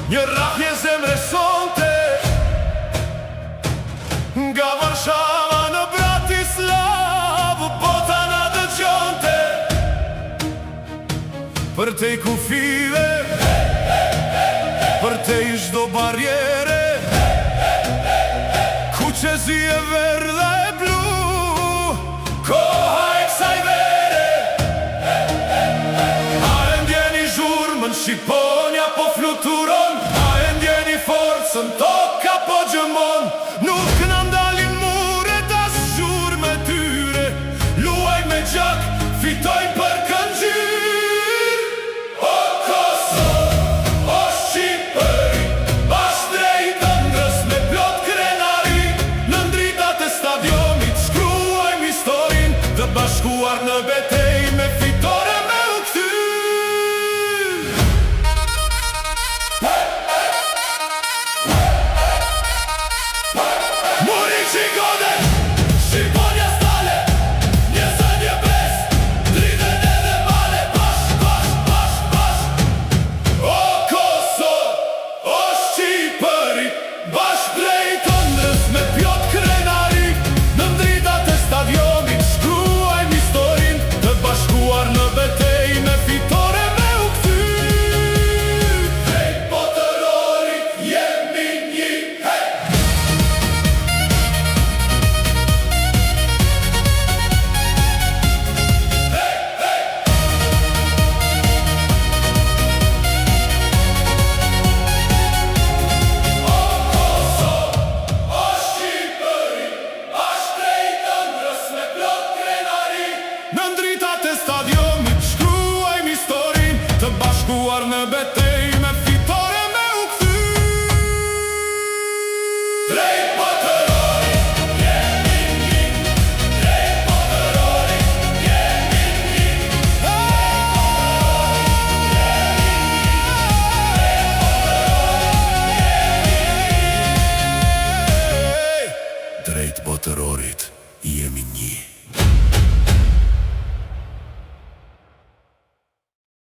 Një rrahje zemre sonte nga Varshava në Bratislavë, bota na dëgjonte për te i kufive, për te i çdo barriere, ku qezi e verdha e blu, koha e kësaj vere. A e ndjeni zhurmën, Shqiponia po fluturon, a e ndjeni forcën, toka po gjëmon. Nuk në ndalin muret as zhurmë e tyre, luaj me gjak, fitoj për këngjyr. O Kosovë, o Shqipëri, bashkë drejt ëndrës me plot krenari, në ndritat e stadionit shkruajmë historin, të bashkuar në bete.